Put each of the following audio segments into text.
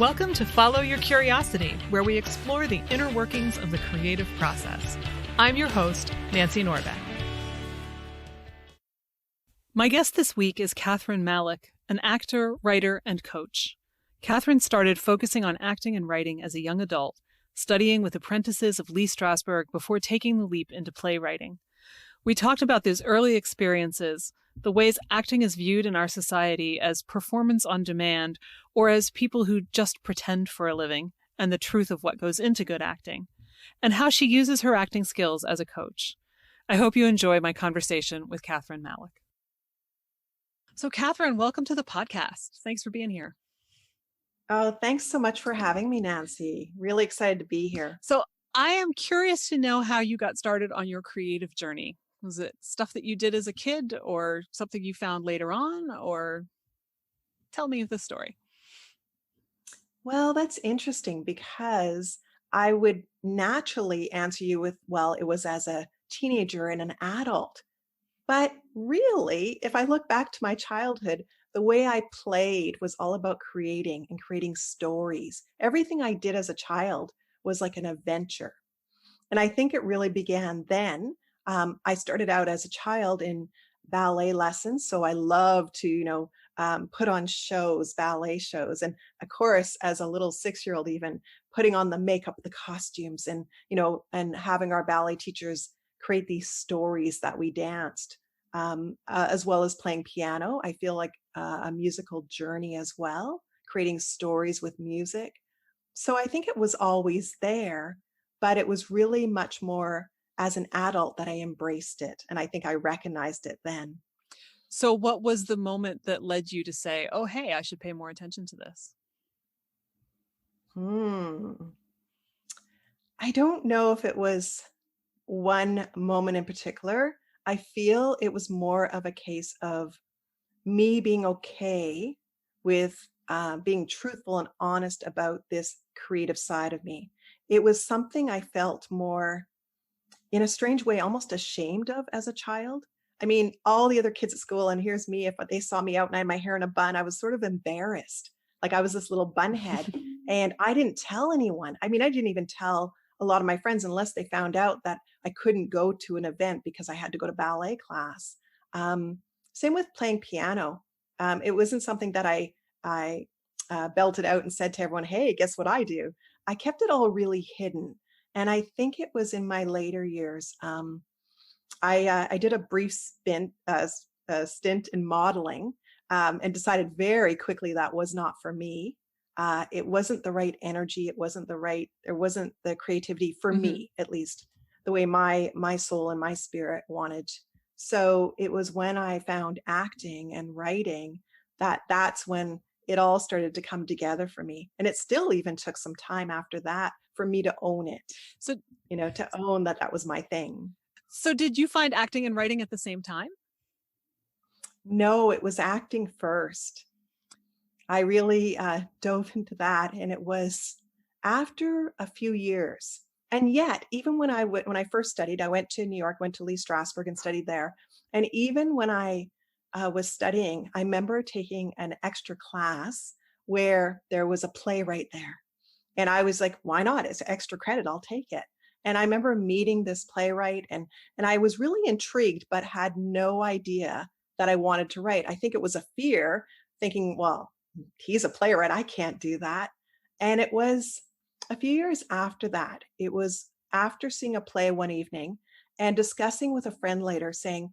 Welcome to Follow Your Curiosity, where we explore the inner workings of the creative process. I'm your host, Nancy Norbeck. My guest this week is Kathryn Malek, an actor, writer, and coach. Kathryn started focusing on acting and writing as a young adult, studying with apprentices of Lee Strasberg before taking the leap into playwriting. We talked about those early experiences, the ways acting is viewed in our society as performance on demand or as people who just pretend for a living, and the truth of what goes into good acting, and how she uses her acting skills as a coach. I hope you enjoy my conversation with Kathryn Malek. So Kathryn, welcome to the podcast. Thanks for being here. Oh, thanks so much for having me, Nancy. Really excited to be here. So I am curious to know how you got started on your creative journey. Was it stuff that you did as a kid or something you found later on? Or tell me the story. Well, that's interesting because I would naturally answer you with, well, it was as a teenager and an adult. But really, if I look back to my childhood, the way I played was all about creating and creating stories. Everything I did as a child was like an adventure. And I think it really began then. I started out as a child in ballet lessons. So I love to, put on shows, ballet shows. And of course, as a little 6-year-old, even putting on the makeup, the costumes, and having our ballet teachers create these stories that we danced, as well as playing piano. I feel like a musical journey as well, creating stories with music. So I think it was always there, but it was really much more as an adult that I embraced it. And I think I recognized it then. So what was the moment that led you to say, oh, hey, I should pay more attention to this? I don't know if it was one moment in particular. I feel it was more of a case of me being okay with being truthful and honest about this creative side of me. It was something I felt more, in a strange way, almost ashamed of as a child. I mean, all the other kids at school, and here's me, if they saw me out and I had my hair in a bun, I was sort of embarrassed. Like I was this little bunhead and I didn't tell anyone. I mean, I didn't even tell a lot of my friends unless they found out that I couldn't go to an event because I had to go to ballet class. Same with playing piano. It wasn't something that I belted out and said to everyone, hey, guess what I do? I kept it all really hidden. And I think it was in my later years. I did a brief stint in modeling and decided very quickly that was not for me. It wasn't the right energy. There wasn't the creativity for me, at least the way my soul and my spirit wanted. So it was when I found acting and writing that's when it all started to come together for me. And it still even took some time after that for me to own it. So, to own that was my thing. So did you find acting and writing at the same time? No, it was acting first. I really dove into that, and it was after a few years. And yet, even when I first studied, I went to New York, went to Lee Strasberg and studied there. And even when I was studying, I remember taking an extra class where there was a playwright there. And I was like, why not? It's extra credit. I'll take it. And I remember meeting this playwright and I was really intrigued, but had no idea that I wanted to write. I think it was a fear, thinking, well, he's a playwright. I can't do that. And it was a few years after that. It was after seeing a play one evening and discussing with a friend later, saying,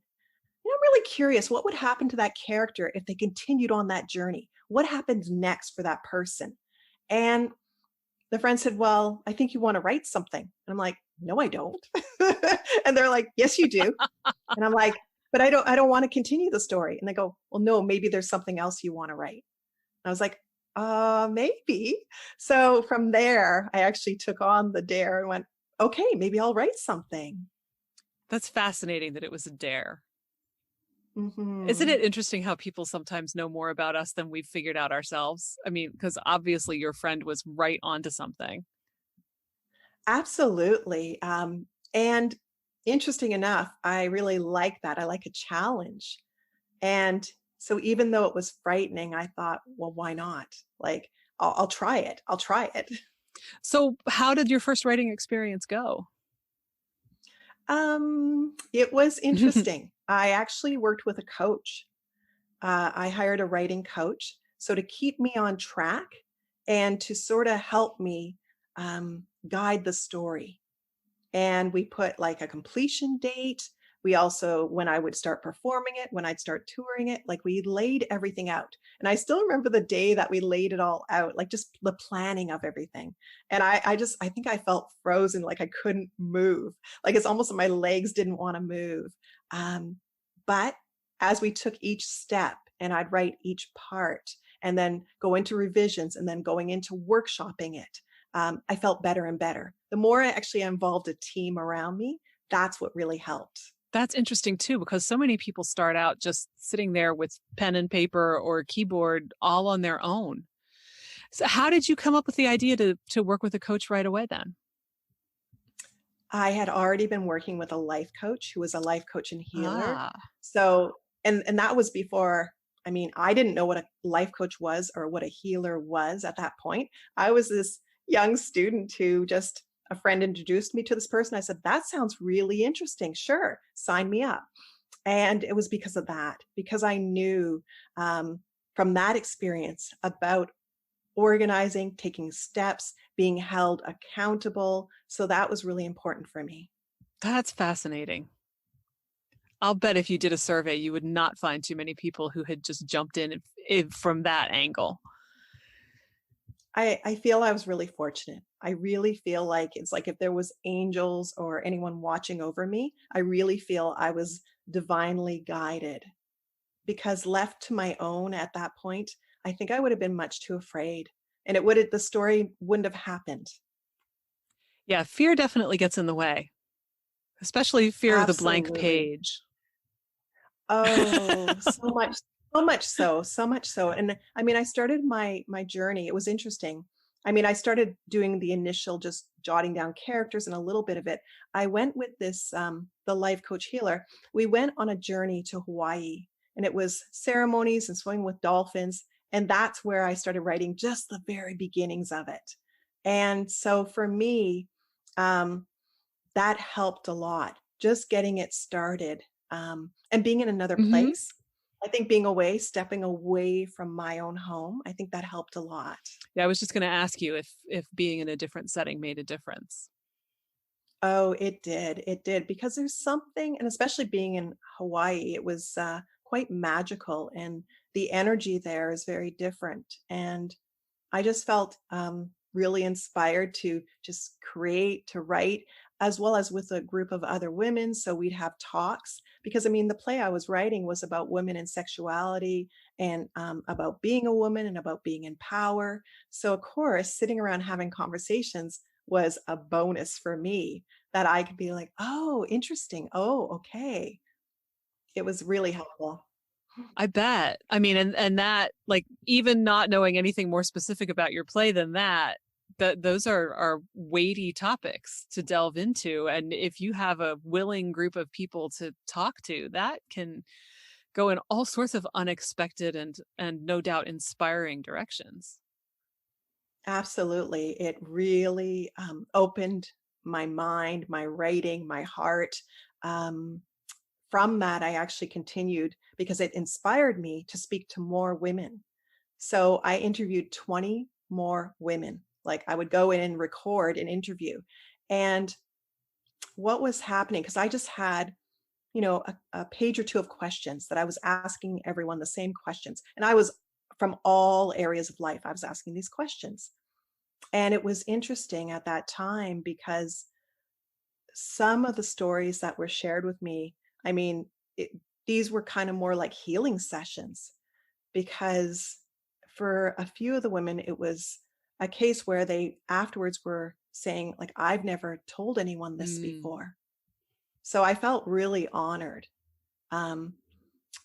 I'm really curious, what would happen to that character if they continued on that journey? What happens next for that person? And the friend said, well, I think you want to write something. And I'm like, no, I don't. And they're like, yes, you do. And I'm like, but I don't want to continue the story. And they go, well, no, maybe there's something else you want to write. And I was like, maybe. So from there, I actually took on the dare and went, okay, maybe I'll write something. That's fascinating that it was a dare. Mm-hmm. Isn't it interesting how people sometimes know more about us than we've figured out ourselves? I mean, because obviously your friend was right onto something. Absolutely. And interesting enough, I really like that. I like a challenge. And so even though it was frightening, I thought, well, why not? Like, I'll try it. I'll try it. So, how did your first writing experience go? It was interesting. I actually worked with a coach. I hired a writing coach. So to keep me on track and to sort of help me guide the story. And we put like a completion date. We also, when I would start performing it, when I'd start touring it, like we laid everything out. And I still remember the day that we laid it all out, like just the planning of everything. And I think I felt frozen, like I couldn't move. Like it's almost like my legs didn't want to move. But as we took each step and I'd write each part and then go into revisions and then going into workshopping it, I felt better and better. The more I actually involved a team around me, that's what really helped. That's interesting too, because so many people start out just sitting there with pen and paper or keyboard all on their own. So how did you come up with the idea to work with a coach right away then? I had already been working with a life coach who was a life coach and healer. Ah, So, and that was before, I mean, I didn't know what a life coach was or what a healer was at that point. I was this young student who just a friend introduced me to this person. I said, that sounds really interesting. Sure, sign me up. And it was because of that, because I knew from that experience about organizing, taking steps, being held accountable. So that was really important for me. that's fascinating. I'll bet if you did a survey, you would not find too many people who had just jumped in from that angle. I feel I was really fortunate. I really feel like it's like if there was angels or anyone watching over me, I really feel I was divinely guided because left to my own at that point, I think I would have been much too afraid and the story wouldn't have happened. Yeah, fear definitely gets in the way, especially fear of the blank Absolutely. page. Oh, so much so. And I mean, I started my journey. It was interesting. I mean, I started doing the initial just jotting down characters and a little bit of it. I went with this the life coach healer. We went on a journey to Hawaii and it was ceremonies and swimming with dolphins. And that's where I started writing just the very beginnings of it. And so for me, um, that helped a lot, just getting it started, and being in another Hmm. place. I think being away, stepping away from my own home, I think that helped a lot. Yeah, I was just going to ask you if being in a different setting made a difference. Oh, it did. It did because there's something, and especially being in Hawaii, it was quite magical, and the energy there is very different. And I just felt really inspired to just create, to write, as well as with a group of other women. So we'd have talks because I mean, the play I was writing was about women and sexuality and about being a woman and about being in power. So, of course, sitting around having conversations was a bonus for me that I could be like, oh, interesting. Oh, okay. It was really helpful. I bet. I mean, and that like even not knowing anything more specific about your play than that those are weighty topics to delve into. And if you have a willing group of people to talk to, that can go in all sorts of unexpected and no doubt inspiring directions. Absolutely. It really opened my mind, my writing, my heart. Um, from that, I actually continued because it inspired me to speak to more women. So I interviewed 20 more women. Like I would go in and record an interview. And what was happening, because I just had, a page or two of questions that I was asking everyone the same questions. And I was from all areas of life, I was asking these questions. And it was interesting at that time because some of the stories that were shared with me, I mean, these were kind of more like healing sessions because for a few of the women, it was a case where they afterwards were saying, like, I've never told anyone this Mm. before. So I felt really honored um,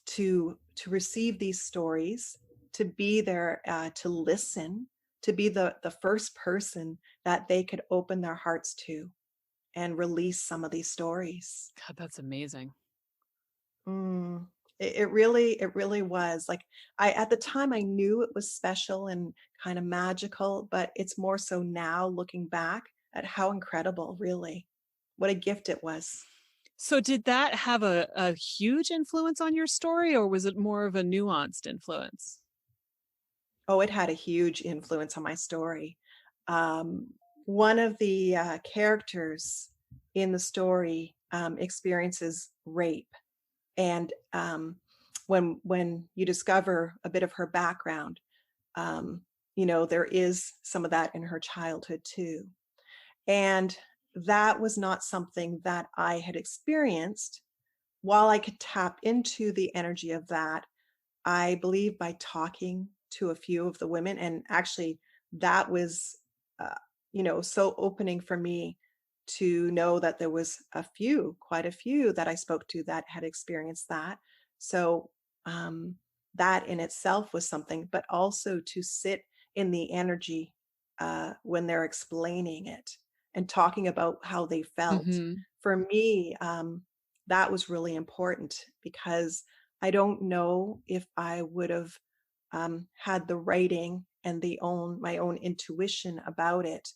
to receive these stories, to be there, to listen, to be the first person that they could open their hearts to and release some of these stories. God, that's amazing. Mm. It really was. Like, at the time I knew it was special and kind of magical, but it's more so now looking back at how incredible, really. What a gift it was. So did that have a huge influence on your story, or was it more of a nuanced influence? Oh, it had a huge influence on my story. Um, One of the characters in the story experiences rape, and when you discover a bit of her background, um, there is some of that in her childhood too. And that was not something that I had experienced. While I could tap into the energy of that, I believe by talking to a few of the women, and actually that was, uh, so opening for me to know that there was quite a few that I spoke to that had experienced that. So um, that in itself was something, but also to sit in the energy when they're explaining it and talking about how they felt. Mm-hmm. For me, that was really important because I don't know if I would have had the writing and my own intuition about it,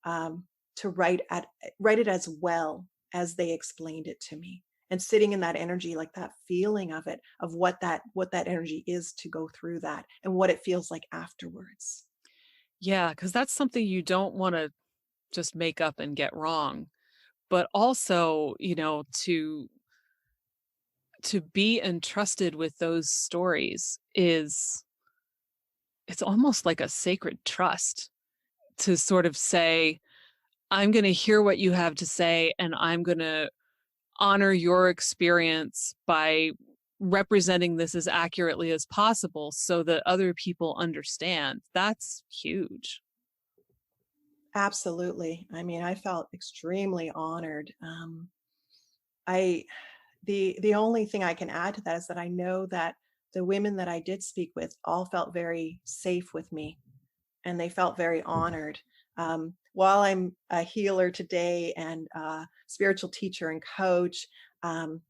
um, to write it as well as they explained it to me, and sitting in that energy, like that feeling of it, of what that energy is to go through that and what it feels like afterwards. Yeah, because that's something you don't want to just make up and get wrong. But also, to be entrusted with those stories is it's almost like a sacred trust to sort of say, I'm going to hear what you have to say and I'm going to honor your experience by representing this as accurately as possible so that other people understand. That's huge. Absolutely. I mean, I felt extremely honored. I the only thing I can add to that is that I know that the women that I did speak with all felt very safe with me, and they felt very honored. While I'm a healer today and a spiritual teacher and coach, um,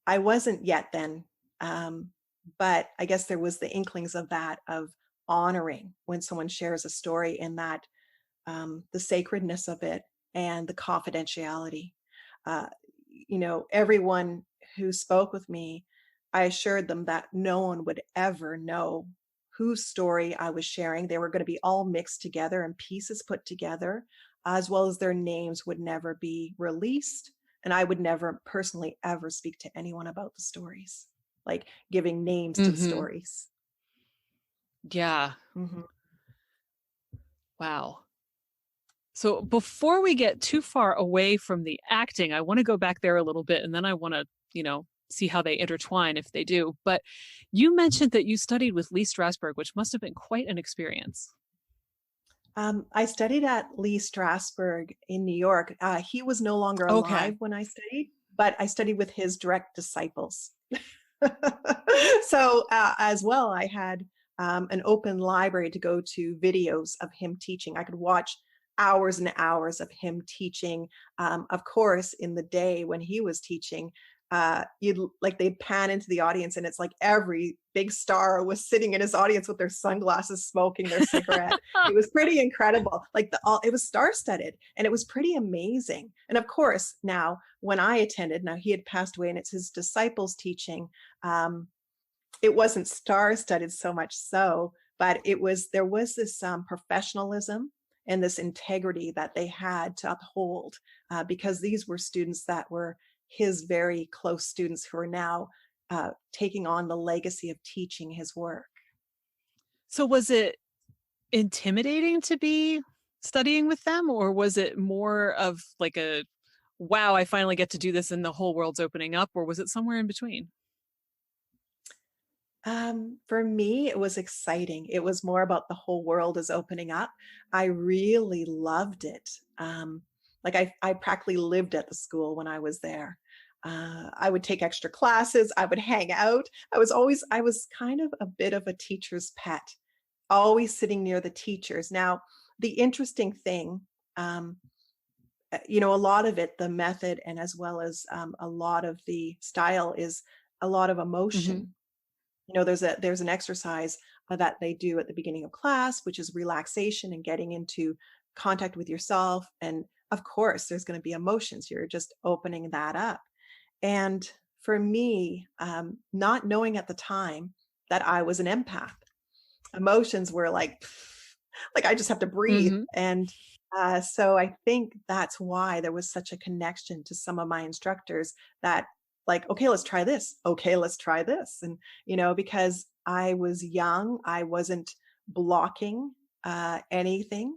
I wasn't yet then. Um, but I guess there was the inklings of that, of honoring when someone shares a story, and that the sacredness of it and the confidentiality. Uh, Everyone who spoke with me, I assured them that no one would ever know whose story I was sharing. They were going to be all mixed together and pieces put together, as well as their names would never be released. And I would never personally ever speak to anyone about the stories, like giving names to the Hmm. stories. Yeah. Mhm. Wow. So before we get too far away from the acting, I want to go back there a little bit and then I want to, see how they intertwine if they do. But you mentioned that you studied with Lee Strasberg, which must have been quite an experience. I studied at Lee Strasberg in New York. He was no longer Okay. alive when I studied, but I studied with his direct disciples. So, as well, I had an open library to go to videos of him teaching. I could watch hours and hours of him teaching. Of course, in the day when he was teaching, they'd pan into the audience, and it's like every big star was sitting in his audience with their sunglasses, smoking their cigarette. It was pretty incredible. It was star-studded, and it was pretty amazing. And of course, now when I attended, now he had passed away, and it's his disciples teaching. Um, it wasn't star-studded so much so, but there was this professionalism and this integrity that they had to uphold, because these were students that were his very close students who are now taking on the legacy of teaching his work. So was it intimidating to be studying with them, or was it more of like a wow, I finally get to do this and the whole world's opening up, or was it somewhere in between? For me, it was exciting. It was more about the whole world is opening up. I really loved it. I practically lived at the school when I was there. I would take extra classes. I would hang out. I was kind of a bit of a teacher's pet, always sitting near the teachers. Now, the interesting thing, um, a lot of it, the method, and as well as a lot of the style is a lot of Hmm. emotion. There's an exercise that they do at the beginning of class, which is relaxation and getting into contact with yourself. And of course, there's going to be emotions. You're just opening that up. And for me, not knowing at the time that I was an empath, emotions were like I just have to breathe. Hmm. And so I think that's why there was such a connection to some of my instructors that, like, okay, let's try this. Okay, let's try this. And, because I was young, I wasn't blocking anything.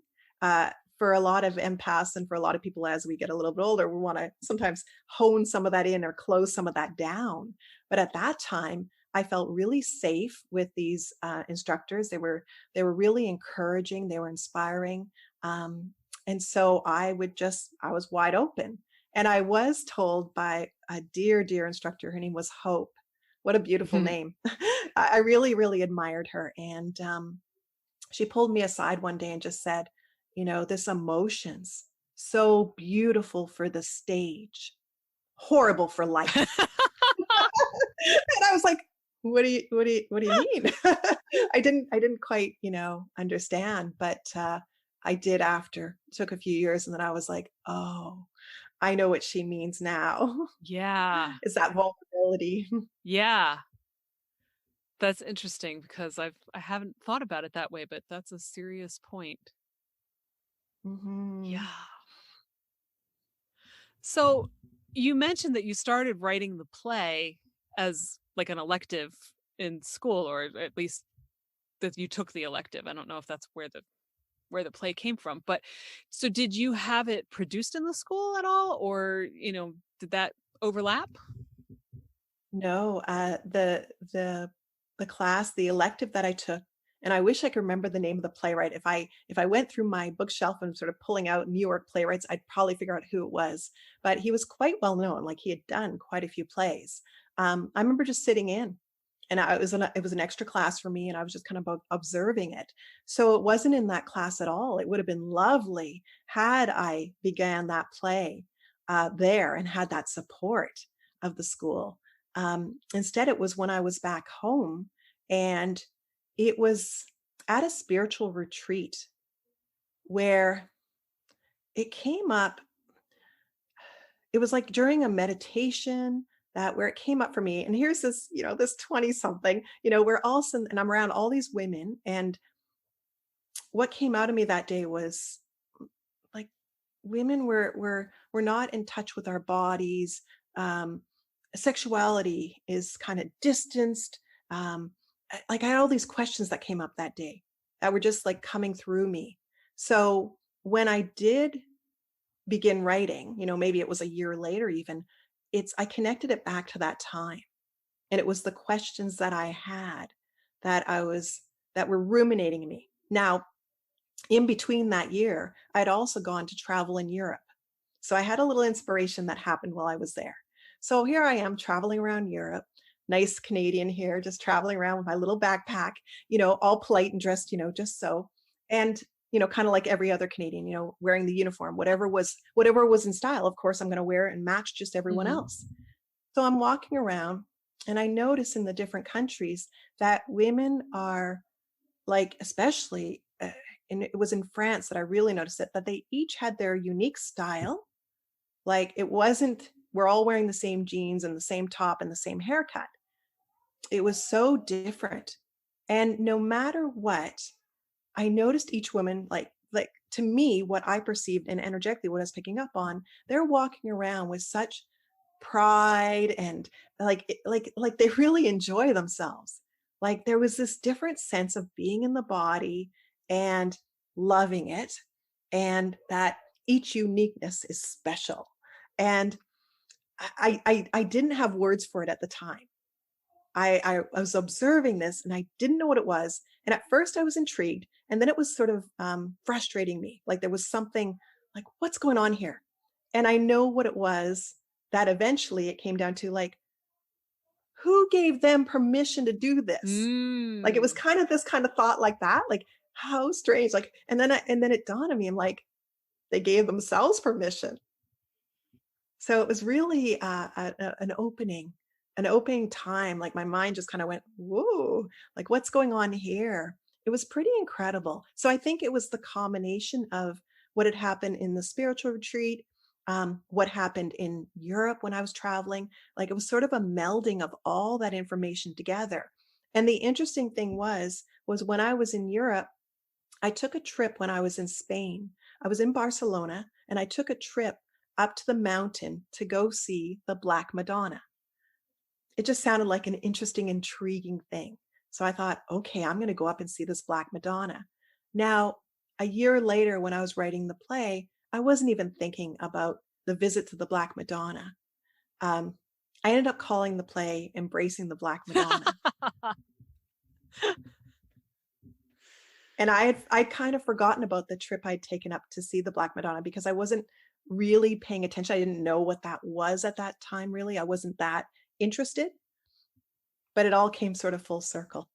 For a lot of empaths and for a lot of people as we get a little bit older, we want to sometimes hone some of that in or close some of that down. But at that time, I felt really safe with these instructors. They were really encouraging. They were inspiring. Um, and so I was wide open. And I was told by a dear, dear instructor, her name was Hope. What a beautiful name. I really, really admired her. And she pulled me aside one day and just said, this emotion's so beautiful for the stage, horrible for life. And I was like, what do you mean? I didn't quite, understand, but I did after. It took a few years and then I was like, oh, I know what she means now. Yeah. Is that vulnerability. Yeah. That's interesting because I haven't thought about it that way, but that's a serious point. Hmm. Yeah. So you mentioned that you started writing the play as like an elective in school, or at least that you took the elective. I don't know if that's where the play came from, but so did you have it produced in the school at all, or did that overlap? No, the class, the elective that I took, and I wish I could remember the name of the playwright. If I went through my bookshelf and sort of pulling out New York playwrights, I'd probably figure out who it was. But he was quite well known, like he had done quite a few plays. I remember just sitting in, and it was an extra class for me, and I was just kind of observing it. So it wasn't in that class at all. It would have been lovely had I began that play there and had that support of the school. Instead, it was when I was back home, and it was at a spiritual retreat where it came up. It was like during a meditation that where it came up for me. And here's this, this 20 something, we're all, and I'm around all these women. And what came out of me that day was like women were not in touch with our bodies. Um, Sexuality is kind of distanced. Like I had all these questions that came up that day that were just like coming through me. So when I did begin writing, maybe it was a year later even, I connected it back to that time. And it was the questions that I had that were ruminating in me. Now, in between that year, I'd also gone to travel in Europe. So I had a little inspiration that happened while I was there. So here I am traveling around Europe, nice Canadian here, just traveling around with my little backpack, all polite and dressed, just so. And, kind of like every other Canadian, wearing the uniform, whatever was in style. Of course, I'm going to wear it and match just everyone Hmm. else. So I'm walking around and I notice in the different countries that women are like, especially, and it was in France that I really noticed it, that they each had their unique style. Like it wasn't, we're all wearing the same jeans and the same top and the same haircut. It was so different. And no matter what, I noticed each woman, like to me, what I perceived and energetically what I was picking up on, they're walking around with such pride and like they really enjoy themselves. Like there was this different sense of being in the body and loving it, and that each uniqueness is special. And I didn't have words for it at the time. I was observing this and I didn't know what it was. And at first I was intrigued, and then it was sort of frustrating me. Like there was something like, what's going on here? And I know what it was that eventually it came down to, like, who gave them permission to do this? Like it was Mm. kind of this kind of thought like that, like how strange. Like, and then it dawned on me, I'm like, they gave themselves permission. So it was really an opening an opening time, like my mind just kind of went, whoa, like what's going on here? It was pretty incredible. So I think it was the combination of what had happened in the spiritual retreat, what happened in Europe when I was traveling. Like it was sort of a melding of all that information together. And the interesting thing was when I was in Europe, I took a trip when I was in Spain. I was in Barcelona and I took a trip up to the mountain to go see the Black Madonna. It just sounded like an interesting, intriguing thing. So I thought, okay, I'm going to go up and see this Black Madonna. Now, a year later, when I was writing the play, I wasn't even thinking about the visit to the Black Madonna. Um, I ended up calling the play Embracing the Black Madonna. And I'd kind of forgotten about the trip I'd taken up to see the Black Madonna because I wasn't really paying attention. I didn't know what that was at that time, really. I wasn't that interested, but it all came sort of full circle.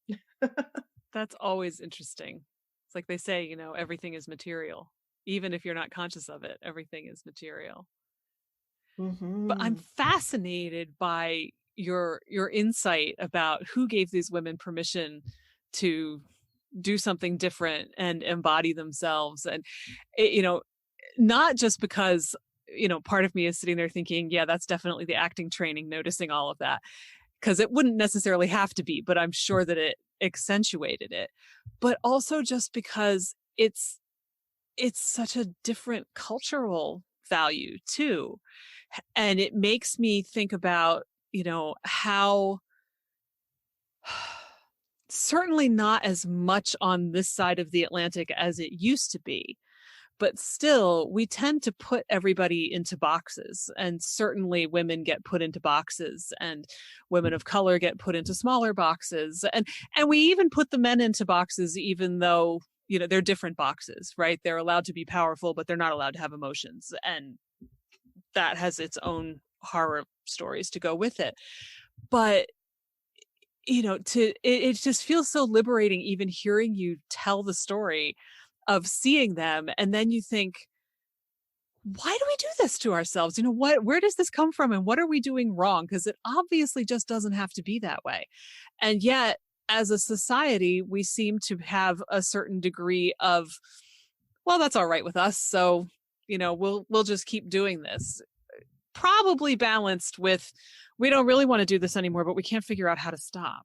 That's always interesting. It's like they say, you know, everything is material. Even if you're not conscious of it, everything is material. But I'm Mm-hmm. fascinated by your insight about who gave these women permission to do something different and embody themselves. And it, you know, not just because, you know, part of me is sitting there thinking, yeah, that's definitely the acting training, noticing all of that, because it wouldn't necessarily have to be, but I'm sure that it accentuated it. But also just because it's such a different cultural value too. And it makes me think about, you know, how certainly not as much on this side of the Atlantic as it used to be, but still we tend to put everybody into boxes, and certainly women get put into boxes, and women of color get put into smaller boxes, and we even put the men into boxes, even though, you know, they're different boxes, right? They're allowed to be powerful, but they're not allowed to have emotions, and that has its own horror stories to go with it. But you know, it just feels so liberating even hearing you tell the story of seeing them, and then you think, why do we do this to ourselves? You know, where does this come from and what are we doing wrong? Because it obviously just doesn't have to be that way. And yet, as a society, we seem to have a certain degree of, well, that's all right with us, so, you know, we'll just keep doing this. Probably balanced with, we don't really want to do this anymore, but we can't figure out how to stop.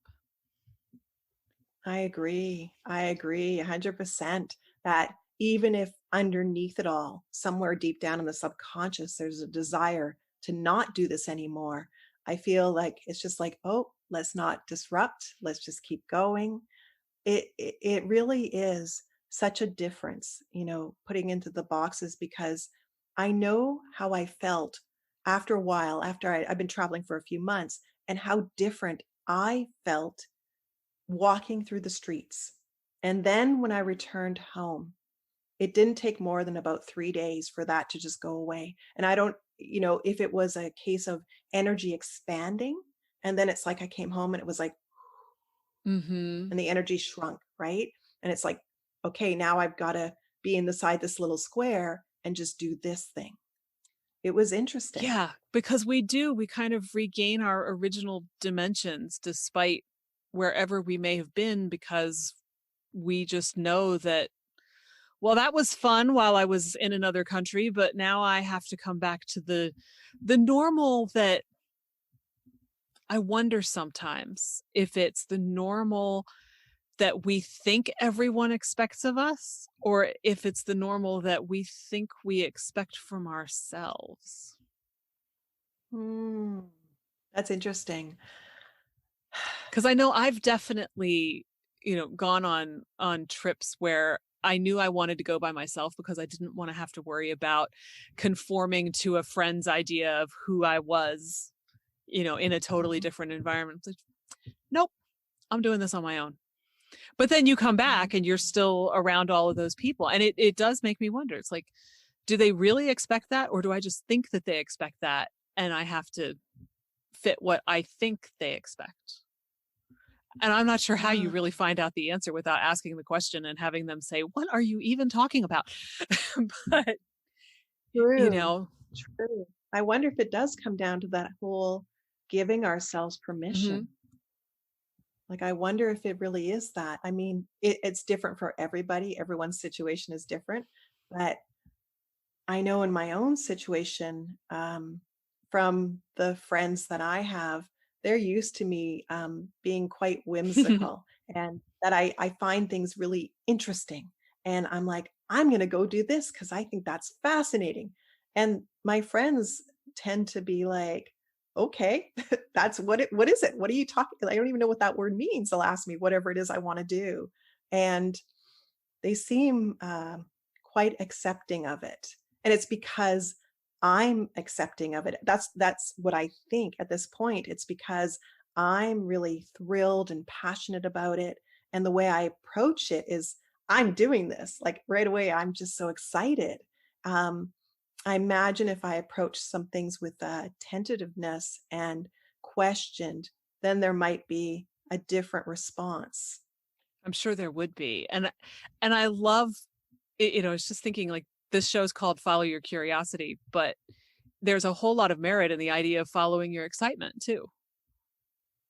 I agree. I agree 100% that even if underneath it all, somewhere deep down in the subconscious, there's a desire to not do this anymore. I feel like it's just like, oh, let's not disrupt. Let's just keep going. It really is such a difference, putting into the boxes, because I know how I felt after a while, after I've been traveling for a few months, and how different I felt walking through the streets. And then when I returned home, it didn't take more than about 3 days for that to just go away. And I don't, if it was a case of energy expanding, and then it's like I came home and it was like, Mm-hmm. and the energy shrunk, right? And it's like, okay, now I've got to be inside this little square and just do this thing. It was interesting. Yeah, because we kind of regain our original dimensions despite wherever we may have been, because we just know that, well, that was fun while I was in another country, but now I have to come back to the normal. That I wonder sometimes if it's the normal that we think everyone expects of us, or if it's the normal that we think we expect from ourselves. Hmm. That's interesting. Because I know I've definitely, you know, gone on trips where I knew I wanted to go by myself because I didn't want to have to worry about conforming to a friend's idea of who I was, you know, in a totally Mhm. different environment. It's like, nope, I'm doing this on my own. But then you come back and you're still around all of those people. And it does make me wonder. It's like, do they really expect that? Or do I just think that they expect that? And I have to fit what I think they expect. And I'm not sure how you Ah, really find out the answer without asking the question and having them say, what are you even talking about? But, you true. know, True. I wonder if it does come down to that whole giving ourselves Hmm. permission. Like, I wonder if it really is that. I mean, it's different for everybody. Everyone's situation is different. But I know in my own situation, from the friends that I have, they're used to me being quite whimsical and that I find things really interesting. And I'm like, I'm going to go do this because I think that's fascinating. And my friends tend to be like, okay, that's what is it? What are you talking? I don't even know what that word means. They'll ask me whatever it is I want to do. And they seem quite accepting of it. And it's because I'm accepting of it. That's what I think at this point. It's because I'm really thrilled and passionate about it. And the way I approach it is I'm doing this. Like right away, I'm just so excited. Um, I imagine if I approach some things with tentativeness and questioned, then there might be a different response. I'm sure there would be. And I love, I was just thinking like this show's called Follow Your Curiosity, but there's a whole lot of merit in the idea of following your excitement too.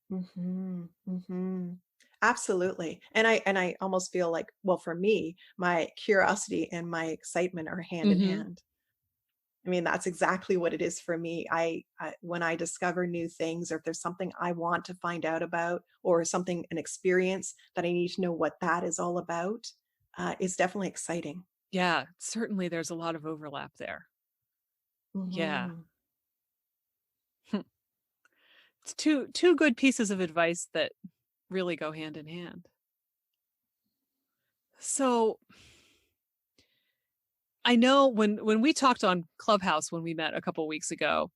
Mhm, mhm. Absolutely. And I almost feel like, well, for me, my curiosity and my excitement are hand in Hmm. hand. I mean, that's exactly what it is for me. I when I discover new things, or if there's something I want to find out about, or something, an experience that I need to know what that is all about, it's definitely exciting. Yeah, certainly there's a lot of overlap there. Yeah. Mhm. It's two good pieces of advice that really go hand in hand. So I know when we talked on Clubhouse when we met a couple weeks ago,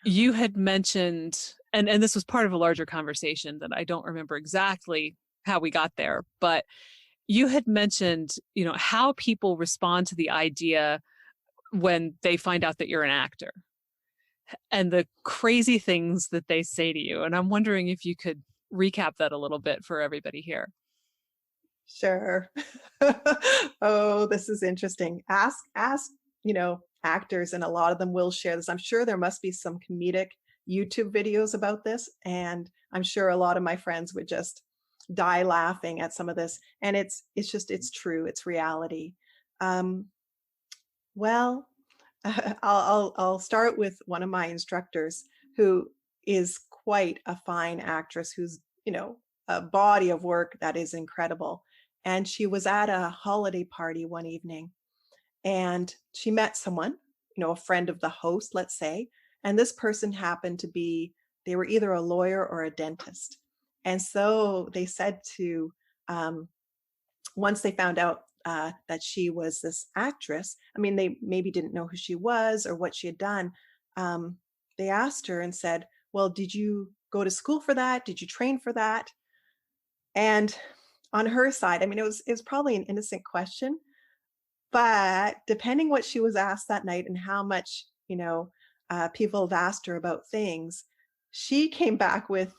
you had mentioned, and this was part of a larger conversation that I don't remember exactly how we got there, but you had mentioned, how people respond to the idea when they find out that you're an actor and the crazy things that they say to you. And I'm wondering if you could recap that a little bit for everybody here. Sure. Oh, this is interesting. Ask, actors, and a lot of them will share this. I'm sure there must be some comedic YouTube videos about this, and I'm sure a lot of my friends would just die laughing at some of this. And it's true. It's reality. Um, well, I'll start with one of my instructors who is quite a fine actress who's, a body of work that is incredible. And she was at a holiday party one evening and she met someone, a friend of the host, let's say. And this person happened to be, they were either a lawyer or a dentist. And so they said to, um, once they found out that she was this actress, I mean, they maybe didn't know who she was or what she had done. Um, they asked her and said, well, did you go to school for that? Did you train for that? And on her side, I mean, it was probably an innocent question, but depending what she was asked that night and how much, people have asked her about things, she came back with,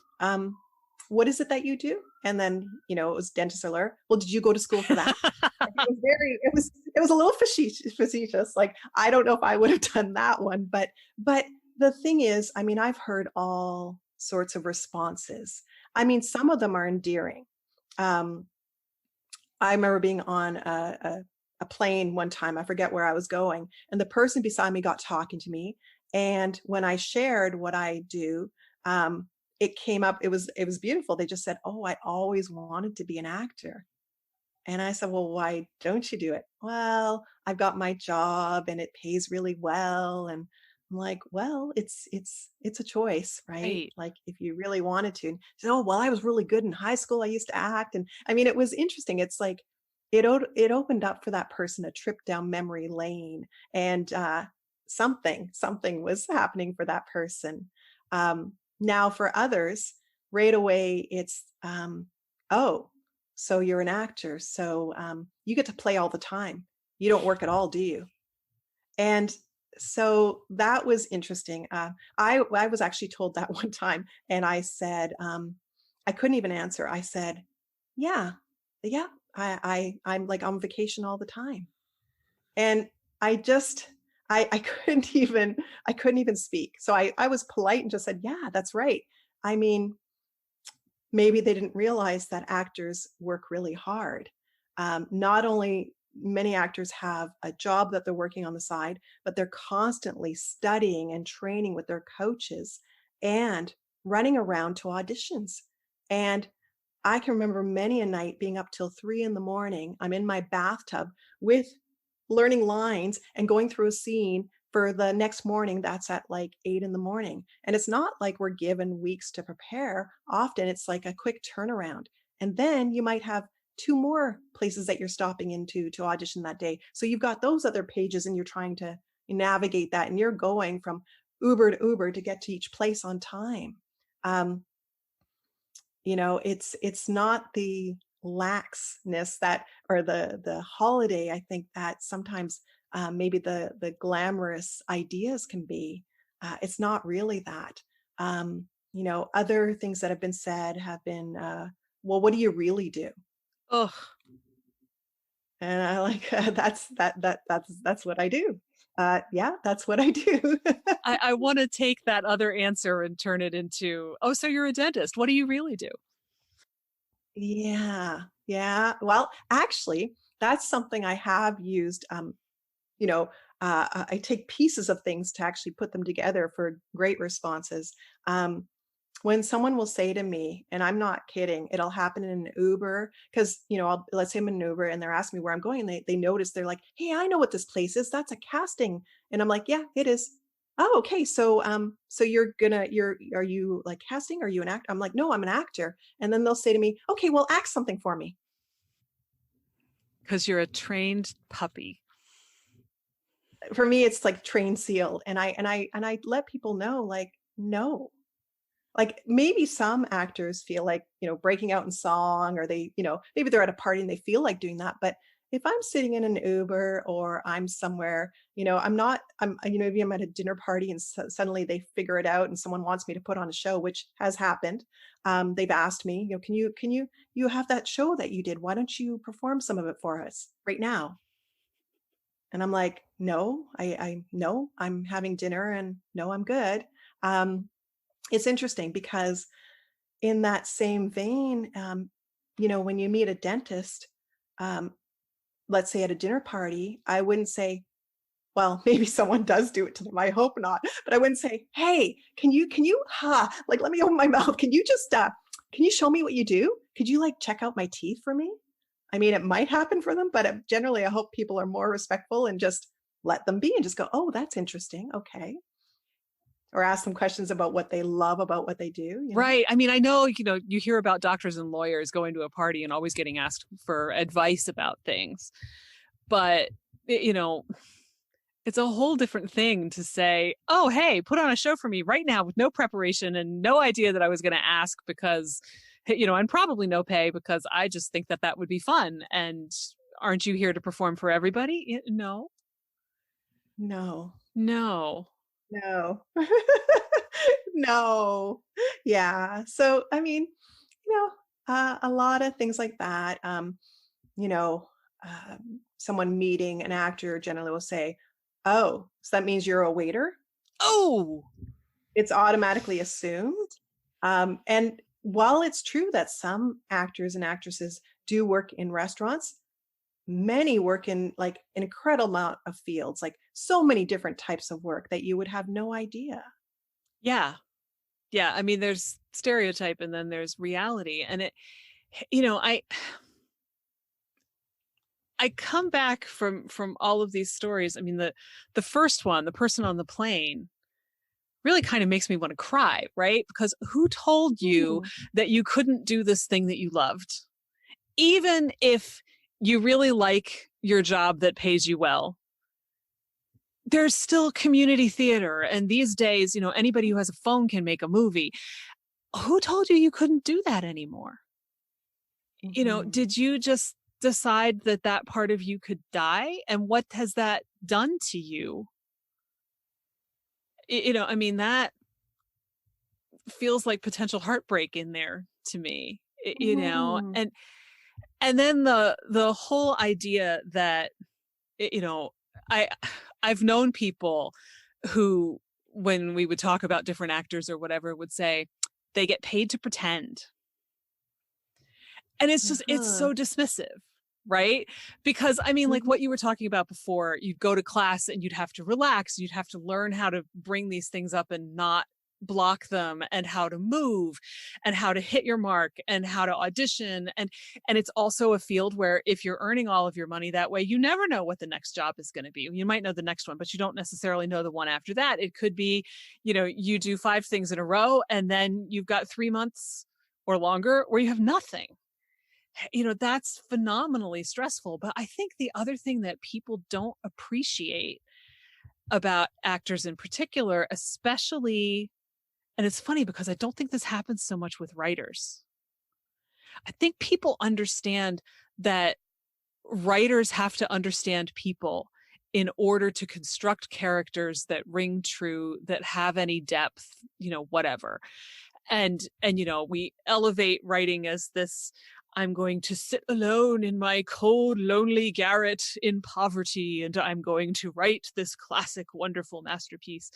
what is it that you do? And then, it was dentist alert. Well, did you go to school for that? Like, it was a little facetious. Like, I don't know if I would have done that one, but the thing is, I mean, I've heard all sorts of responses. I mean, some of them are endearing. Um, I remember being on a plane one time. I forget where I was going, and the person beside me got talking to me. And when I shared what I do, um, it came up. It was beautiful. They just said, "Oh, I always wanted to be an actor." And I said, "Well, why don't you do it?" "Well, I've got my job and it pays really well." And I'm like, "Well, it's a choice, right? Right. Like if you really wanted to." And she said, "Oh, well, I was really good in high school. I used to act." And I mean, it was interesting. It's like it opened up for that person a trip down memory lane, and something was happening for that person. Now, for others, right away, it's oh, so you're an actor. So you get to play all the time. You don't work at all, do you? And so that was interesting. I was actually told that one time, and I said I couldn't even answer. I said, "Yeah, yeah. I'm like on vacation all the time." And I just I couldn't even speak. So I was polite and just said, yeah, that's right. I mean, maybe they didn't realize that actors work really hard. Not only many actors have a job that they're working on the side, but they're constantly studying and training with their coaches and running around to auditions. And I can remember many a night being up till 3 in the morning. I'm in my bathtub with learning lines and going through a scene for the next morning that's at like 8 in the morning. And it's not like we're given weeks to prepare. Often it's like a quick turnaround. And then you might have two more places that you're stopping into to audition that day. So you've got those other pages and you're trying to navigate that and you're going from Uber to Uber to get to each place on time. Um, it's not the laxness that or the holiday. I think that sometimes maybe the glamorous ideas can be. It's not really that. Other things that have been said have been, well, what do you really do? Ugh. And I like that's what I do. Yeah, that's what I do. I want to take that other answer and turn it into, oh, so you're a dentist. What do you really do? Yeah, yeah. Well, actually, that's something I have used. You know, I take pieces of things to actually put them together for great responses. Um, when someone will say to me, and I'm not kidding, it'll happen in an Uber because let's say I'm in an Uber and they're asking me where I'm going, and they notice they're like, "Hey, I know what this place is. That's a casting," and I'm like, "Yeah, it is." Oh, okay. So are you like casting? Are you an actor? I'm like, "No, I'm an actor." And then they'll say to me, "Okay, well, act something for me." Because you're a trained puppy. For me, it's like trained sealed, and I let people know, like, no. Like maybe some actors feel like, breaking out in song, or they, maybe they're at a party and they feel like doing that. But if I'm sitting in an Uber or I'm somewhere, maybe I'm at a dinner party and suddenly they figure it out and someone wants me to put on a show, which has happened. They've asked me, you have that show that you did. Why don't you perform some of it for us right now? And I'm like, no, no, I'm having dinner and no, I'm good. Um, it's interesting because in that same vein, when you meet a dentist, um, let's say at a dinner party, I wouldn't say, well, maybe someone does do it to them. I hope not, but I wouldn't say, "Hey, like, let me open my mouth. Can you show me what you do? Could you like check out my teeth for me?" I mean, it might happen for them, but generally, I hope people are more respectful and just let them be and just go, "Oh, that's interesting. Okay." Or ask them questions about what they love about what they do. Right. I mean, I know, you hear about doctors and lawyers going to a party and always getting asked for advice about things. But, it's a whole different thing to say, oh, hey, put on a show for me right now with no preparation and no idea that I was going to ask because, and probably no pay because I just think that that would be fun. And aren't you here to perform for everybody? No, No. no. No. No. Yeah. So, I mean, a lot of things like that. You know, Someone meeting an actor generally will say, "Oh, so that means you're a waiter?" Oh, It's automatically assumed. And while it's true that some actors and actresses do work in restaurants, many work in like an incredible amount of fields, like so many different types of work that you would have no idea. yeah. Yeah. I mean, there's stereotype and then there's reality. And you know, I, I come back from all of these stories. I mean, the first one, the person on the plane, really kind of makes me want to cry, right? Because who told you Mm. that you couldn't do this thing that you loved? Even if you really like your job that pays you well, there's still community theater. And these days, anybody who has a phone can make a movie. Who told you you couldn't do that anymore? Mhm. Did you just decide that that part of you could die? And what has that done to you? I mean, that feels like potential heartbreak in there to me, Mm. and then the whole idea that, you know, I I've known people who, when we would talk about different actors or whatever, would say they get paid to pretend. And it's Uh-huh. so dismissive, right? Because I mean, like Mhm. what you were talking about before, you'd go to class and you'd have to relax, you'd have to learn how to bring these things up and not block them, and how to move, and how to hit your mark, and how to audition. And it's also a field where if you're earning all of your money that way, you never know what the next job is going to be. You might know the next one, but you don't necessarily know the one after that. It could be, you do 5 things in a row and then you've got 3 months or longer where you have nothing. That's phenomenally stressful. But I think the other thing that people don't appreciate about actors in particular, especially, and it's funny because I don't think this happens so much with writers. I think people understand that writers have to understand people in order to construct characters that ring true, that have any depth, whatever. And we elevate writing as this, I'm going to sit alone in my cold, lonely garret in poverty, and I'm going to write this classic, wonderful masterpiece,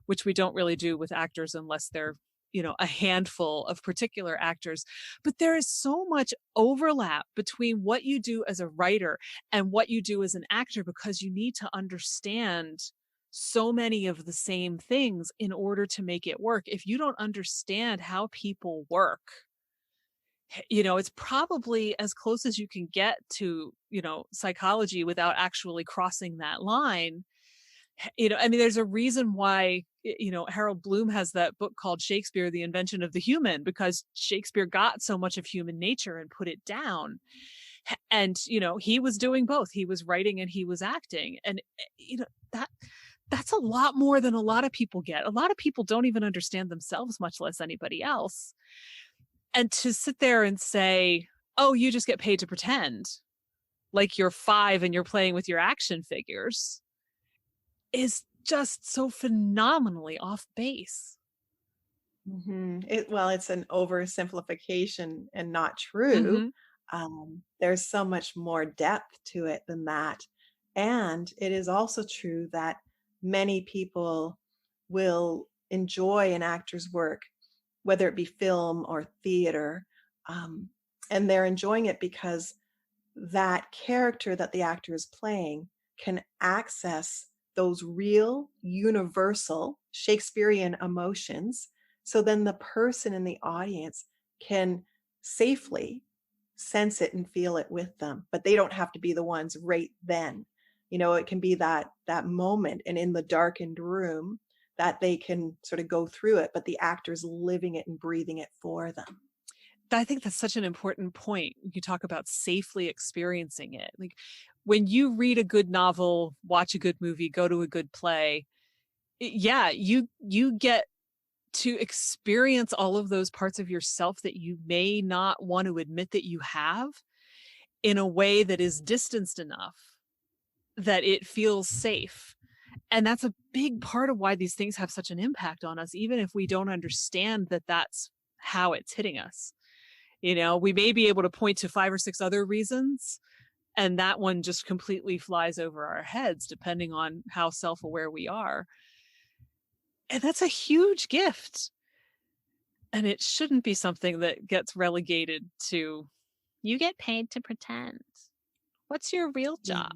which we don't really do with actors unless they're, a handful of particular actors. But there is so much overlap between what you do as a writer and what you do as an actor, because you need to understand so many of the same things in order to make it work. If you don't understand how people work, it's probably as close as you can get to, psychology without actually crossing that line. I mean, there's a reason why, Harold Bloom has that book called Shakespeare, The Invention of the Human, because Shakespeare got so much of human nature and put it down. And, he was doing both. He was writing and he was acting. And, that that's a lot more than a lot of people get. A lot of people don't even understand themselves, much less anybody else. And to sit there and say, oh, you just get paid to pretend like you're 5 and you're playing with your action figures is just so phenomenally off base. Well, it's an oversimplification and not true. Mm-hmm. There's so much more depth to it than that. And it is also true that many people will enjoy an actor's work, whether it be film or theater, um, and they're enjoying it because that character that the actor is playing can access those real, universal Shakespearean emotions. So then the person in the audience can safely sense it and feel it with them, but they don't have to be the ones right then. It can be that moment and in the darkened room that they can sort of go through it, but the actor's living it and breathing it for them. I think that's such an important point. You talk about safely experiencing it. Like when you read a good novel, watch a good movie, go to a good play, yeah, you get to experience all of those parts of yourself that you may not want to admit that you have, in a way that is distanced enough that it feels safe. And that's a big part of why these things have such an impact on us, even if we don't understand that that's how it's hitting us. We may be able to point to 5 or 6 other reasons, and that one just completely flies over our heads, depending on how self-aware we are. And that's a huge gift. And it shouldn't be something that gets relegated to, you get paid to pretend. What's your real Yeah. job?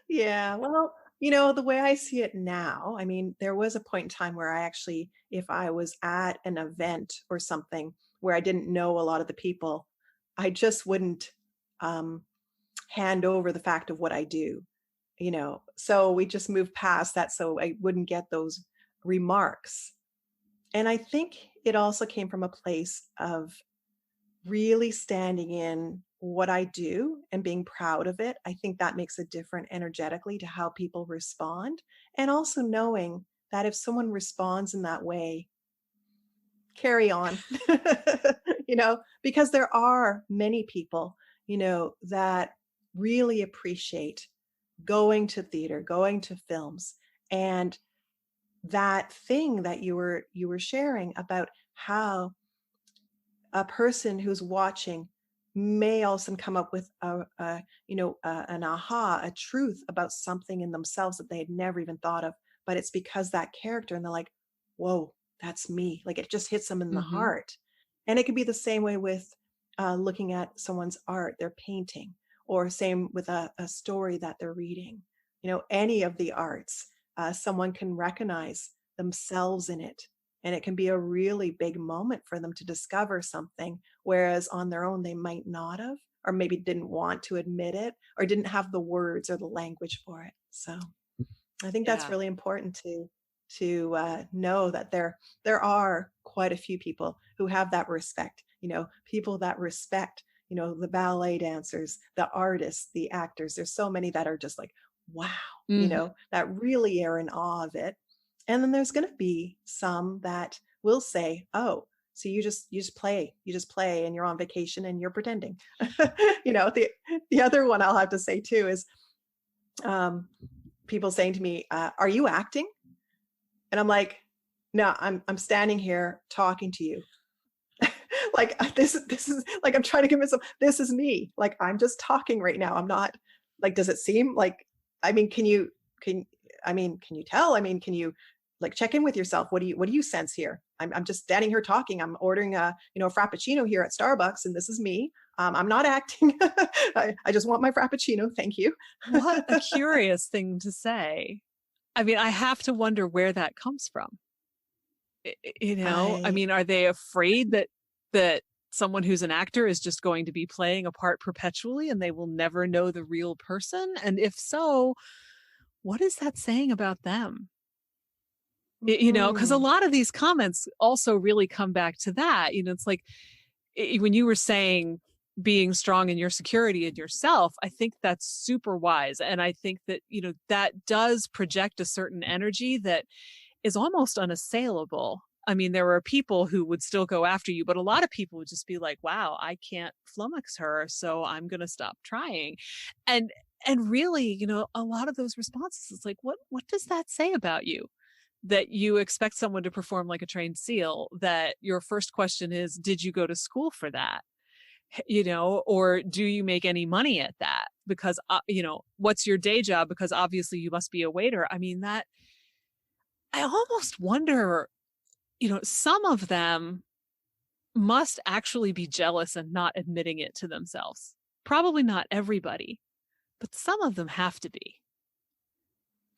Yeah, well, the way I see it now, I mean, there was a point in time where I actually, if I was at an event or something where I didn't know a lot of the people, I just wouldn't um, hand over the fact of what I do. So we just moved past that so I wouldn't get those remarks. And I think it also came from a place of really standing in what I do and being proud of it. I think that makes a difference energetically to how people respond. And also knowing that if someone responds in that way, carry on, because there are many people, that really appreciate going to theater, going to films, and that thing that you were sharing about how a person who's watching may all of a sudden come up with an aha, a truth about something in themselves that they had never even thought of. But it's because that character, and they're like, whoa, that's me. Like it just hits them in the Mm-hmm. heart. And it could be the same way with looking at someone's art, their painting, or same with a story that they're reading. Any of the arts, someone can recognize themselves in it. And it can be a really big moment for them to discover something, whereas on their own, they might not have, or maybe didn't want to admit it, or didn't have the words or the language for it. So I think that's Yeah. really important to know that there are quite a few people who have that respect. People that respect the ballet dancers, the artists, the actors. There's so many that are just like, wow, Mm-hmm. that really are in awe of it. And then there's going to be some that will say, oh, so you just play and you're on vacation and you're pretending. The other one I'll have to say too is um, people saying to me, are you acting? And I'm like, no, I'm standing here talking to you. Like this is like I'm trying to convince them this is me. Like I'm just talking right now. I'm not like, does it seem like, I mean, can you tell? I mean, can you like check in with yourself? What do you sense here? I'm just standing here talking. I'm ordering a frappuccino here at Starbucks, and this is me. I'm not acting. I just want my frappuccino. Thank you. What a curious thing to say. I mean, I have to wonder where that comes from. I I mean, are they afraid that someone who's an actor is just going to be playing a part perpetually and they will never know the real person? And if so, what is that saying about them? Because a mhm. lot of these comments also really come back to that. It's like when you were saying being strong in your security in yourself, I think that's super wise. And I think that, that does project a certain energy that is almost unassailable. I mean, there are people who would still go after you, but a lot of people would just be like, wow, I can't flummox her, so I'm going to stop trying. And and really, a lot of those responses, it's like, what does that say about you? That you expect someone to perform like a trained seal, that your first question is, did you go to school for that? Or do you make any money at that? Because, what's your day job? Because obviously you must be a waiter. I mean, that I almost wonder, some of them must actually be jealous and not admitting it to themselves. Probably not everybody, but some of them have to be.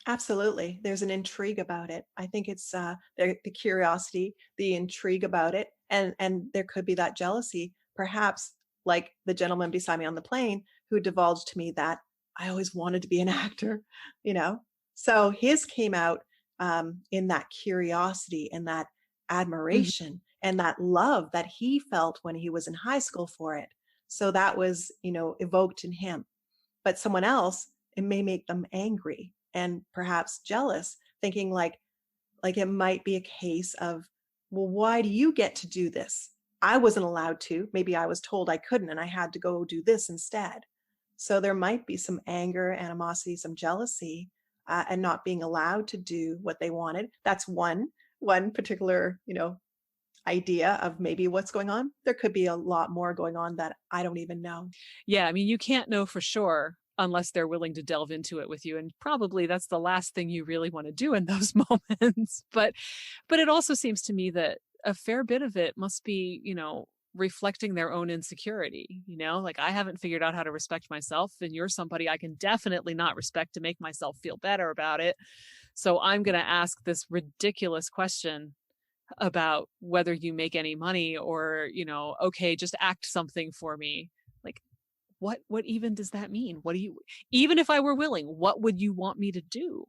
Absolutely. There's an intrigue about it. I think it's the curiosity, the intrigue about it, and there could be that jealousy, perhaps like the gentleman beside me on the plane who divulged to me that I always wanted to be an actor, you know. So his came out in that curiosity and that Mhm. admiration and that love that he felt when he was in high school for it. So that was, evoked in him. But someone else, it may make them angry and perhaps jealous, thinking like it might be a case of, well, why do you get to do this? I wasn't allowed to. Maybe I was told I couldn't and I had to go do this instead. So there might be some anger, animosity, some jealousy, and not being allowed to do what they wanted. That's one particular, idea of maybe what's going on. There could be a lot more going on that I don't even know. Yeah, I mean, you can't know for sure unless they're willing to delve into it with you, and probably that's the last thing you really want to do in those moments. But it also seems to me that a fair bit of it must be, reflecting their own insecurity, like I haven't figured out how to respect myself, and you're somebody I can definitely not respect to make myself feel better about it. So I'm going to ask this ridiculous question about whether you make any money, or, okay, just act something for me. Like, what even does that mean? What do you, even if I were willing, what would you want me to do?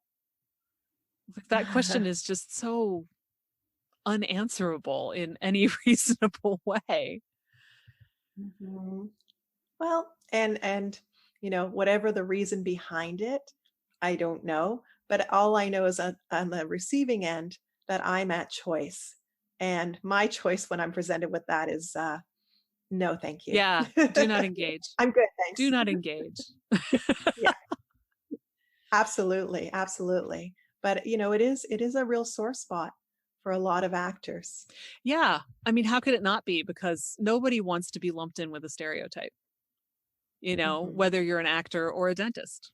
Like, that question is just so unanswerable in any reasonable way. Mhm. Well, and whatever the reason behind it, I don't know. But all I know is on the receiving end that I'm at choice, and my choice when I'm presented with that is no, thank you. Yeah, do not engage. I'm good, Do thanks. not engage. Yeah, absolutely, absolutely. But it is a real sore spot. for a lot of actors. Yeah. I mean, how could it not be? Because nobody wants to be lumped in with a stereotype, Hmm. whether you're an actor or a dentist.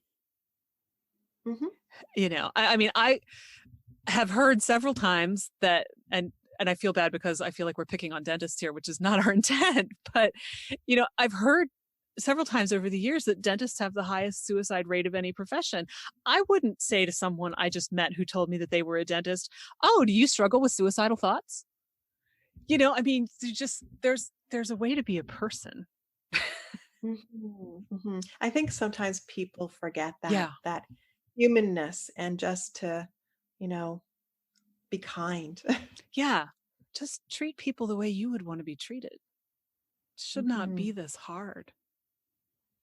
Hmm. I mean, I have heard several times that, and I feel bad because I feel like we're picking on dentists here, which is not our intent. But, I've heard several times over the years that dentists have the highest suicide rate of any profession. I wouldn't say to someone I just met who told me that they were a dentist, "Oh, do you struggle with suicidal thoughts?" I mean, there's a way to be a person. Hmm. Hmm. I think sometimes people forget Yeah. that humanness and just to, you know, be kind. Yeah. Just treat people the way you would want to be treated. It should not Hmm. be this hard.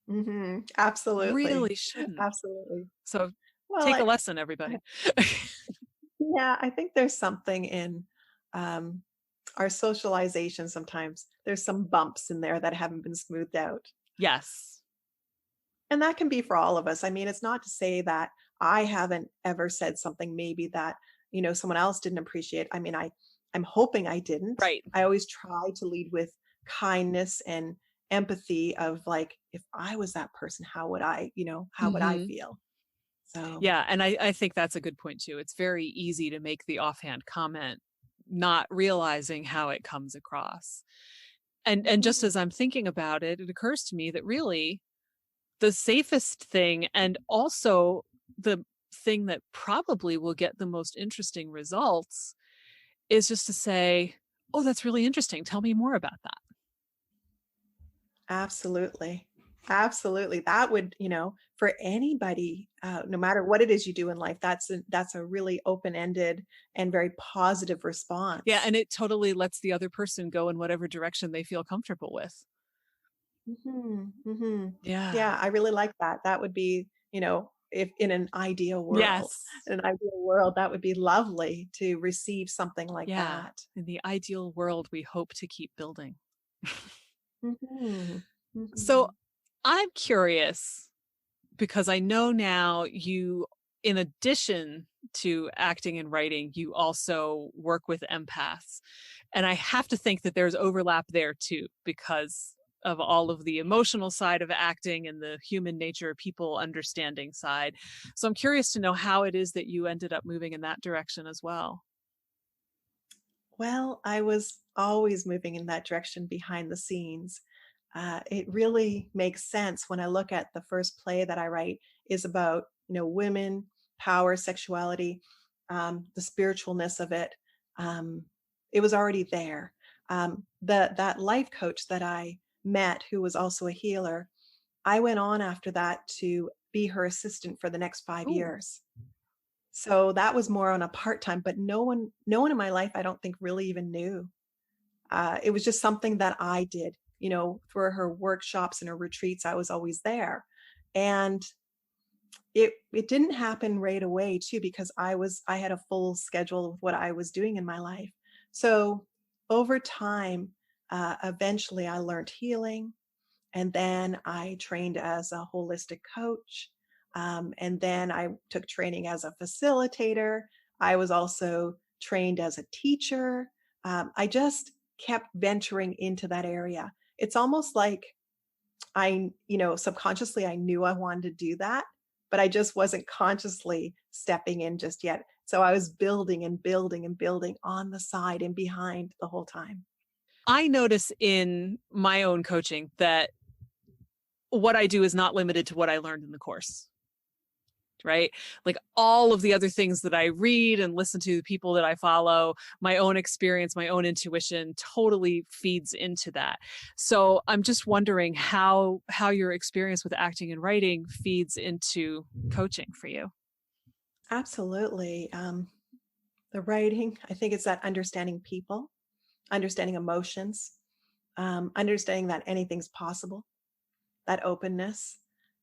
Hmm. Absolutely. Really shouldn't. Absolutely. So Well, take a lesson, everybody. yeah, I think there's something in um, our socialization sometimes. There's some bumps in there that haven't been smoothed out. Yes. And that can be for all of us. I mean, it's not to say that I haven't ever said something maybe that, someone else didn't appreciate. I mean, I'm hoping I didn't. Right. I always try to lead with kindness and empathy of like, if I was that person, how would I Hmm. feel? So, Yeah. And I think that's a good point too. It's very easy to make the offhand comment, not realizing how it comes across. And just as mhm, I'm thinking about it, it occurs to me that really the safest thing and also the thing that probably will get the most interesting results is just to say, "Oh, that's really interesting. Tell me more about that." absolutely. Absolutely. That would, for anybody, no matter what it is you do in life, that's a really open-ended and very positive Yeah, response. and it totally lets the other person go in whatever direction they feel comfortable with. Hmm. Hmm. Yeah. Yeah, I really like that. That would be, if Yes. in an ideal world, that would be lovely to receive something like Yeah. that. In the ideal world we hope to keep building. Hmm. So Hmm. I'm curious because I know now you, in addition to acting and writing, you also work with empaths. And I have to think that there's overlap there too, because of all of the emotional side of acting and the human nature, people understanding side. So I'm curious to know how it is that you ended up moving in that direction as well. Well, I was always moving in that direction behind the scenes. It really makes sense when I look at the first play that I write is about, women, power, sexuality, the spiritualness of it. Um, it was already there. That life coach that I met, who was also a healer, I went on after that to be her assistant for the next five Ooh. years. So that was more on a part-time, but no one in my life, I don't think really even knew. It was just something that I did, for her workshops and her retreats, I was always there. And it didn't happen right away too, because I had a full schedule of what I was doing in my life. So over time, eventually I learned healing. And then I trained as a holistic coach. And then I took training as a facilitator. I was also trained as a teacher. I just kept venturing into that area. It's almost like subconsciously I knew I wanted to do that, but I just wasn't consciously stepping in just yet. So I was building and building and building on the side and behind the whole time. I notice in my own coaching that what I do is not limited to what I learned in the course. Right? Like all of the other things that I read and listen to, the people that I follow, my own experience, my own intuition totally feeds into that. So I'm just wondering how your experience with acting and writing feeds into coaching for you. Absolutely. The writing, I think it's that understanding people, understanding emotions, understanding that anything's possible, that openness.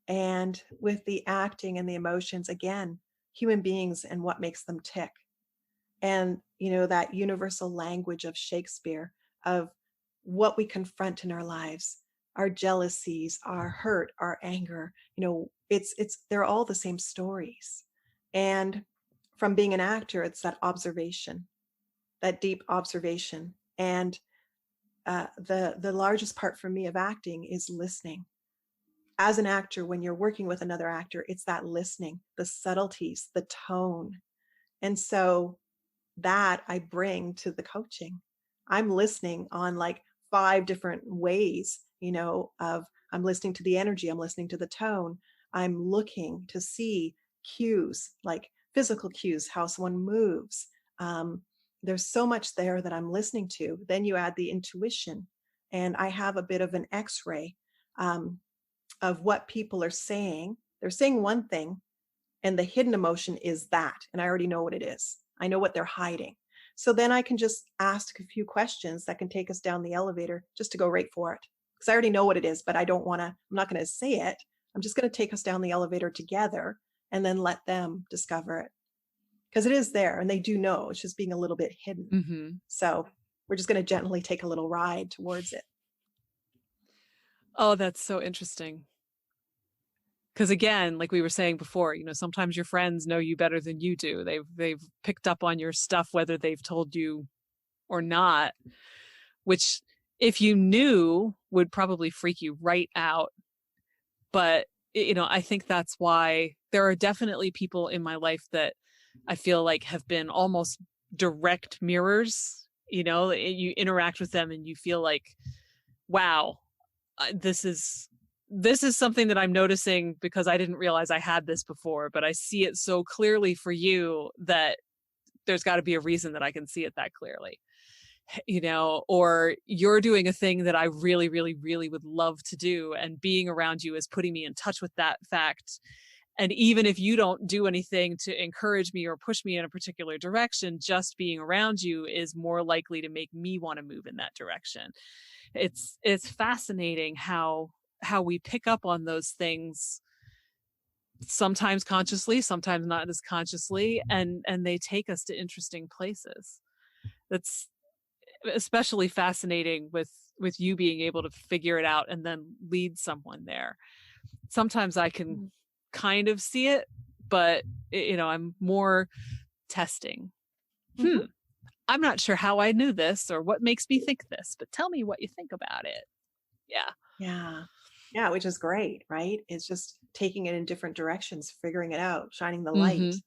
And with the acting and the emotions, again, human beings and what makes them tick. And, that universal language of Shakespeare, of what we confront in our lives, our jealousies, our hurt, our anger, they're all the same stories. And from being an actor, it's that observation, that deep observation. And the largest part for me of acting is listening. As an actor, when you're working with another actor, it's that listening, the subtleties, the tone. And so that I bring to the coaching. I'm listening on like 5 different ways, of I'm listening to the energy, I'm listening to the tone, I'm looking to see cues, like physical cues, how someone moves. There's so much there that I'm listening to. Then you add the intuition, and I have a bit of an X-ray um, of what people are saying. They're saying one thing, and the hidden emotion is that, and I already know what it is. I know what they're hiding. So then I can just ask a few questions that can take us down the elevator just to go right for it. Because I already know what it is, but I'm not going to say it. I'm just going to take us down the elevator together and then let them discover it. Because it is there and they do know. It's just being a little bit hidden. Mm-hmm. So we're just going to gently take a little ride towards it. Oh, that's so interesting. Because again, like we were saying before, sometimes your friends know you better than you do. They've picked up on your stuff, whether they've told you or not, which if you knew would probably freak you right out. But, I think that's why there are definitely people in my life that I feel like have been almost direct mirrors. You interact with them and you feel like, wow, this is something that I'm noticing because I didn't realize I had this before, but I see it so clearly for you that there's got to be a reason that I can see it that clearly, or you're doing a thing that I really, really, really would love to do. And being around you is putting me in touch with that fact. And even if you don't do anything to encourage me or push me in a particular direction, just being around you is more likely to make me want to move in that direction. It's fascinating how we pick up on those things, sometimes consciously, sometimes not as consciously, and they take us to interesting places. That's especially fascinating with you being able to figure it out and then lead someone there. Sometimes I can kind of see it, but I'm more testing. Mm-hmm. I'm not sure how I knew this or what makes me think this, but tell me what you think about it. Yeah, which is great, right? It's just taking it in different directions, figuring it out, shining the light. Mm-hmm.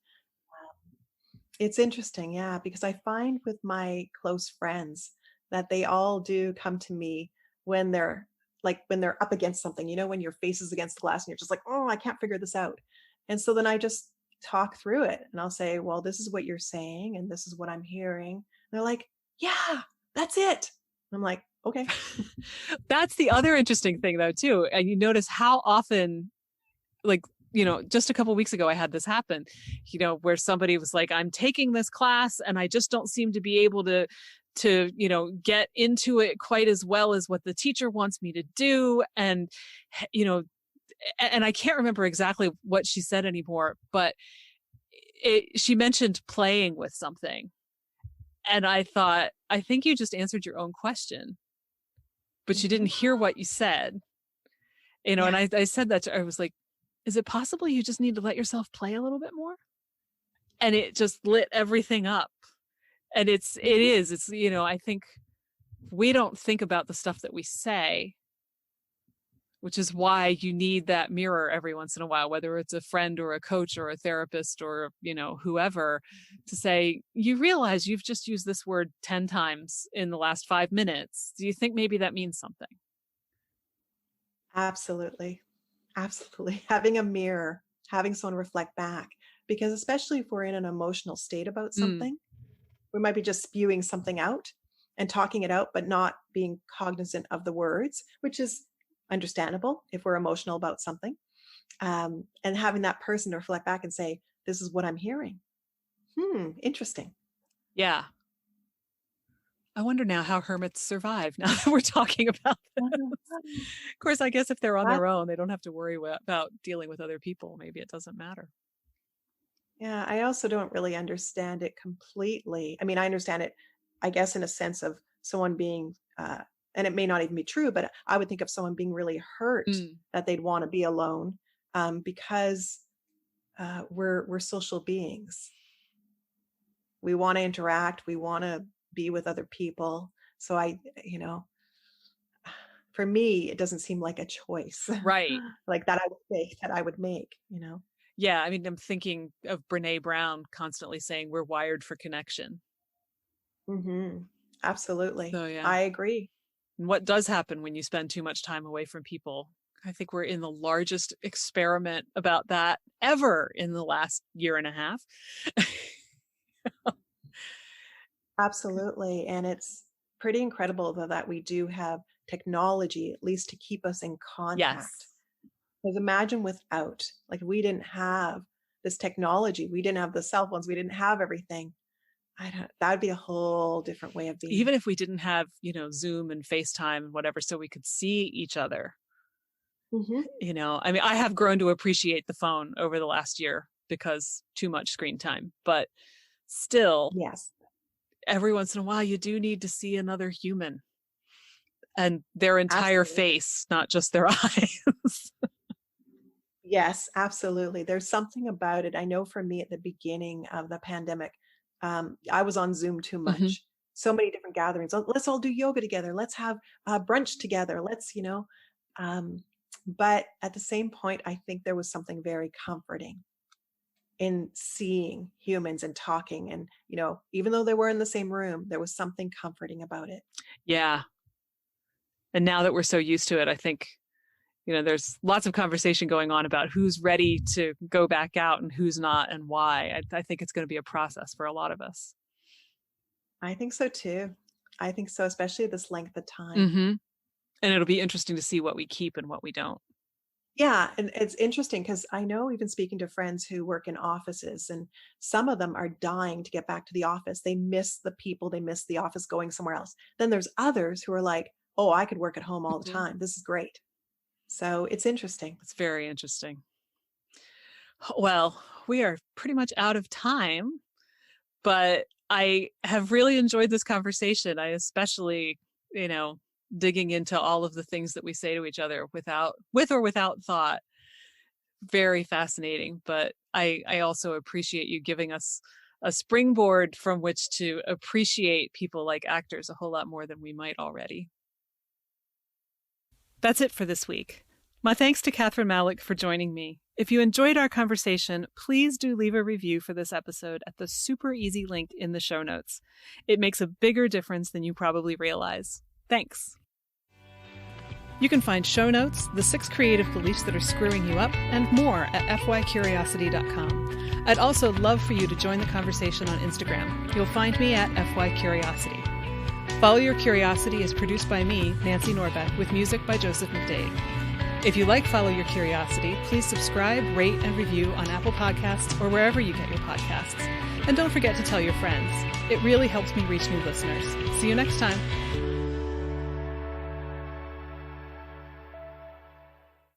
It's interesting, yeah, because I find with my close friends that they all do come to me when they're up against something, when your face is against the glass and you're just like, oh, I can't figure this out. And so then I just talk through it and I'll say, well, this is what you're saying and this is what I'm hearing. And they're like, yeah, that's it. And I'm like, okay. That's the other interesting thing though, too. And you notice how often, like, just a couple of weeks ago, I had this happen, where somebody was like, I'm taking this class and I just don't seem to be able to get into it quite as well as what the teacher wants me to do. And, and I can't remember exactly what she said anymore, but she mentioned playing with something. And I thought, I think you just answered your own question, but you didn't hear what you said, and I said that I was like, is it possible you just need to let yourself play a little bit more? And it just lit everything up. And it's I think we don't think about the stuff that we say, which is why you need that mirror every once in a while, whether it's a friend or a coach or a therapist or, whoever, to say, you realize you've just used this word 10 times in the last 5 minutes. Do you think maybe that means something? Absolutely. Absolutely. Having a mirror, having someone reflect back, because especially if we're in an emotional state about something, we might be just spewing something out and talking it out, but not being cognizant of the words, which is understandable if we're emotional about something. And having that person to reflect back and say, this is what I'm hearing. Interesting. Yeah. I wonder now how hermits survive now that we're talking about this. Of course, I guess if they're on their own, they don't have to worry about dealing with other people. Maybe it doesn't matter. Yeah, I also don't really understand it completely. I mean, I understand it, I guess, in a sense of someone being, and it may not even be true, but I would think of someone being really hurt that they'd want to be alone, because we're social beings. We want to interact. We want to be with other people. So for me, it doesn't seem like a choice Right. like that I would make. Yeah. I mean, I'm thinking of Brene Brown constantly saying we're wired for connection. Mm-hmm. Absolutely. So, yeah. I agree. And what does happen when you spend too much time away from people? I think we're in the largest experiment about that ever in the last year and a half. Absolutely. And it's pretty incredible though that we do have technology, at least to keep us in contact. Yes. Because imagine without, like, if we didn't have this technology, we didn't have the cell phones, we didn't have everything. That would be a whole different way of being. Even if we didn't have, Zoom and FaceTime and whatever, so we could see each other. Mm-hmm. I mean, I have grown to appreciate the phone over the last year because too much screen time, but still, Yes. every once in a while, you do need to see another human and their entire Absolutely. face, not just their eyes. Yes, absolutely. There's something about it. I know for me at the beginning of the pandemic, I was on Zoom too much. Mhm. So many different gatherings. Let's all do yoga together. Let's have brunch together. But at the same point, I think there was something very comforting in seeing humans and talking. And, even though they were in the same room, there was something comforting about it. Yeah. And now that we're so used to it, I think, there's lots of conversation going on about who's ready to go back out and who's not and why. I think it's going to be a process for a lot of us. I think so too. I think so, especially this length of time. Mm-hmm. And it'll be interesting to see what we keep and what we don't. Yeah, and it's interesting because I know, even speaking to friends who work in offices, and some of them are dying to get back to the office. They miss the people, they miss the office, going somewhere else. Then there's others who are like, oh, I could work at home all the time. This is great. So it's interesting. It's very interesting. Well, we are pretty much out of time, but I have really enjoyed this conversation. I especially, digging into all of the things that we say to each other with or without thought. Very fascinating. But I also appreciate you giving us a springboard from which to appreciate people like actors a whole lot more than we might already. That's it for this week. My thanks to Kathryn Malek for joining me. If you enjoyed our conversation, please do leave a review for this episode at the super easy link in the show notes. It makes a bigger difference than you probably realize. Thanks. You can find show notes, the 6 creative beliefs that are screwing you up, and more at fycuriosity.com. I'd also love for you to join the conversation on Instagram. You'll find me at fycuriosity. Follow Your Curiosity is produced by me, Nancy Norbeck, with music by Joseph McDade. If you like Follow Your Curiosity, please subscribe, rate, and review on Apple Podcasts or wherever you get your podcasts. And don't forget to tell your friends. It really helps me reach new listeners. See you next time.